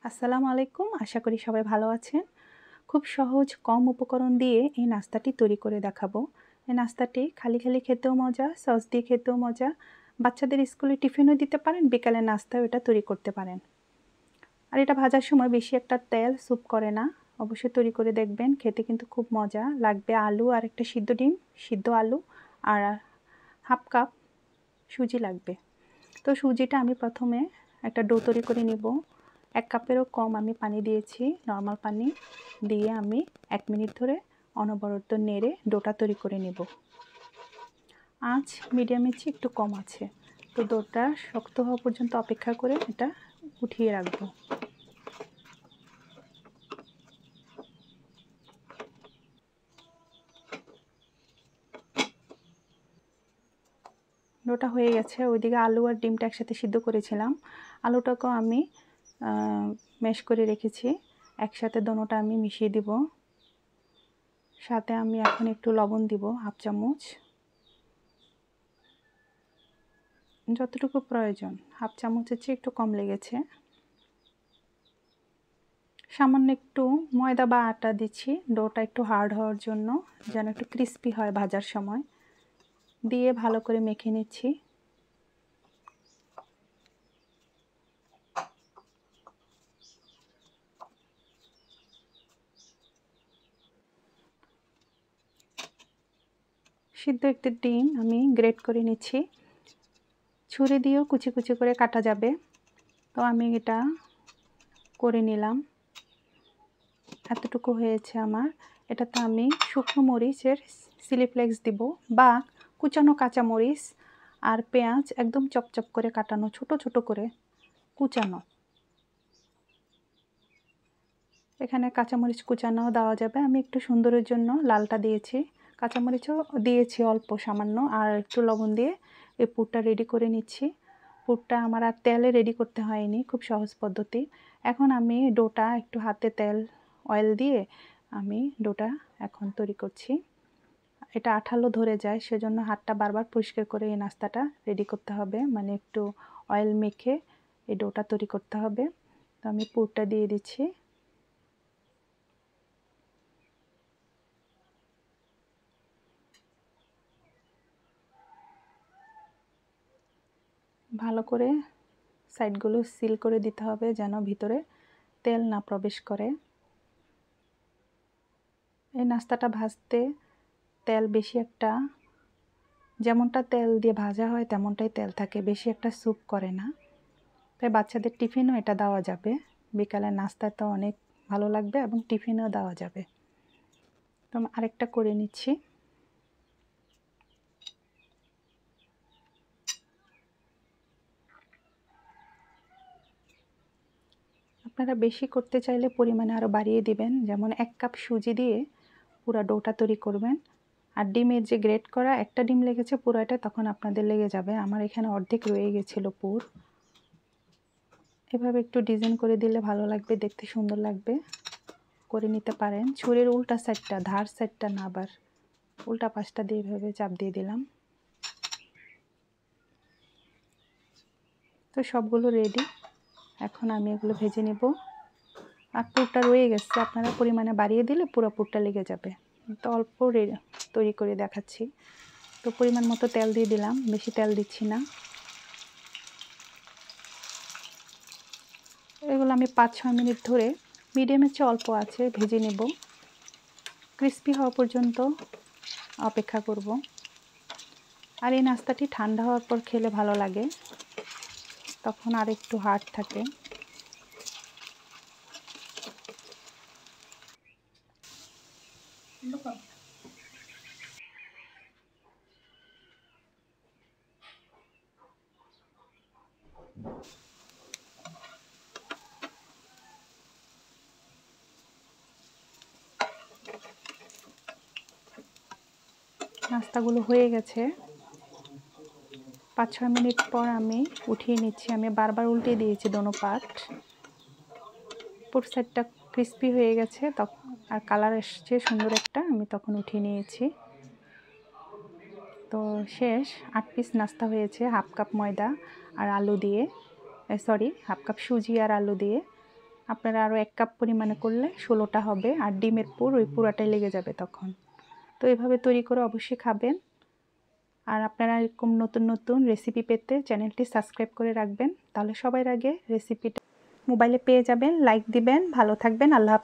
আসসালামু আলাইকুম। আশা করি সবাই ভালো আছেন। খুব সহজ কম উপকরণ দিয়ে এই নাস্তাটি তৈরি করে দেখাবো। এই নাস্তাটি খালি খেতেও মজা, সস দিয়ে খেতেও মজা। বাচ্চাদের স্কুলে টিফিনও দিতে পারেন, বিকালের নাস্তাও এটা তৈরি করতে পারেন। আর এটা ভাজার সময় বেশি একটা তেল স্যুপ করে না। অবশ্যই তৈরি করে দেখবেন, খেতে কিন্তু খুব মজা লাগবে। আলু আর একটা সিদ্ধ ডিম, সিদ্ধ আলু আর হাফ কাপ সুজি লাগবে। তো সুজিটা আমি প্রথমে একটা ডো তৈরি করে নিব। 1 কাপেরও কম আমি পানি দিয়েছি, নরমাল পানি দিয়ে আমি 1 মিনিট ধরে অনবরত নেড়ে ডোটা তৈরি করে নেব। আঁচ মিডিয়ামের চেয়ে একটু কম আছে। তো ডোটা শক্ত হওয়া পর্যন্ত অপেক্ষা করে এটা উঠিয়ে রাখবো। ডোটা হয়ে গেছে। ওইদিকে আলু আর ডিমটা একসাথে সিদ্ধ করেছিলাম। আলুটাকেও আমি ম্যাশ করে রেখেছি। একসাথে দোনোটা আমি মিশিয়ে দিব। সাথে আমি এখন একটু লবণ দিব, হাফ চামচ, যতটুকু প্রয়োজন। হাফ চামচের চেয়ে একটু কম লেগেছে। সামান্য একটু ময়দা বা আটা দিচ্ছি ডোটা একটু হার্ড হওয়ার জন্য, যেন একটু ক্রিস্পি হয় ভাজার সময়। দিয়ে ভালো করে মেখে নিচ্ছি। সিদ্ধ একটি ডিম আমি গ্রেট করে নিচ্ছি। ছুরি দিয়েও কুচি কুচি করে কাটা যাবে। তো আমি এটা করে নিলাম। এতটুকু হয়েছে আমার। এটাতে আমি শুকনো মরিচের চিলি ফ্লেক্স দিব, বা কুচানো কাঁচা মরিচ আর পেঁয়াজ একদম চপচপ করে কাটানো, ছোট ছোট করে কুচানো। এখানে কাঁচামরিচ কুচানো দেওয়া যাবে। আমি একটু সুন্দরের জন্য লালটা দিয়েছি, কাঁচামরিচও দিয়েছি অল্প সামান্য, আর একটু লবণ দিয়ে এই পুরটা রেডি করে নিচ্ছি। পুরটা আমার আর তেলে রেডি করতে হয়নি, খুব সহজ পদ্ধতি। এখন আমি ডোটা একটু হাতে তেল অয়েল দিয়ে আমি ডোটা এখন তৈরি করছি। এটা আঠালো ধরে যায়, সেজন্য হাতটা বারবার পরিষ্কার করে এই নাস্তাটা রেডি করতে হবে, মানে একটু অয়েল মেখে এই ডোটা তৈরি করতে হবে। তো আমি পুরটা দিয়ে দিচ্ছি। ভালো করে সাইডগুলো সিল করে দিতে হবে, যেন ভিতরে তেল না প্রবেশ করে। এই নাস্তাটা ভাজতে তেল বেশি একটা, যেমনটা তেল দিয়ে ভাজা হয় তেমনটাই তেল থাকে, বেশি একটা স্যুপ করে না। তাই বাচ্চাদের টিফিনও এটা দেওয়া যাবে, বিকালের নাস্তায় তো অনেক ভালো লাগবে এবং টিফিনেও দেওয়া যাবে। তো আমি আরেকটা করে নিচ্ছি। আপনারা বেশি করতে চাইলে পরিমাণে আরও বাড়িয়ে দিবেন, যেমন 1 কাপ সুজি দিয়ে পুরো ডোটা তৈরি করবেন। আর ডিমের যে গ্রেট করা একটা ডিম লেগেছে পুরোটা, তখন আপনাদের লেগে যাবে। আমার এখানে অর্ধেক রয়ে গেছিলো পুর। এভাবে একটু ডিজাইন করে দিলে ভালো লাগবে, দেখতে সুন্দর লাগবে। করে নিতে পারেন। ছুরির উল্টা সাইডটা, ধার সাইডটা না, আবার উল্টা পাশটা দিয়ে এভাবে চাপ দিয়ে দিলাম। তো সবগুলো রেডি। এখন আমি এগুলো ভেজে নেব। আর পুরটা রয়ে গেছে, আপনারা পরিমাণে বাড়িয়ে দিলে পুরো পুরটা লেগে যাবে। তো অল্প তৈরি করে দেখাচ্ছি। তো পরিমাণ মতো তেল দিয়ে দিলাম, বেশি তেল দিচ্ছি না। এগুলো আমি 5-6 মিনিট ধরে মিডিয়ামের চেয়ে অল্প আছে ভেজে নেব। ক্রিস্পি হওয়া পর্যন্ত অপেক্ষা করব। আর এই নাস্তাটি ঠান্ডা হওয়ার পর খেলে ভালো লাগে, তখন আর একটু হার্ড থাকে। নাস্তাগুলো হয়ে গেছে। 5-6 মিনিট পর আমি উঠিয়ে নিচ্ছি। আমি বারবার উল্টে দিয়েছি দোনো পাট। পুর সাইডটা ক্রিস্পি হয়ে গেছে তখন, আর কালার এসছে সুন্দর একটা, আমি তখন উঠিয়ে নিয়েছি। তো শেষ 8 পিস নাস্তা হয়েছে, হাফ কাপ ময়দা আর আলু দিয়ে, হাফ কাপ সুজি আর আলু দিয়ে। আপনারা আরও 1 কাপ পরিমাণে করলে 16টা হবে, আর ডিমের পুর ওই পুরাটাই লেগে যাবে তখন। তো এভাবে তৈরি করে অবশ্যই খাবেন। আর আপনারা এরকম নতুন নতুন রেসিপি পেতে চ্যানেলটি সাবস্ক্রাইব করে রাখবেন, তাহলে সবার আগে রেসিপিটা মোবাইলে পেয়ে যাবেন। লাইক দিবেন। ভালো থাকবেন। আল্লাহ হাফেজ।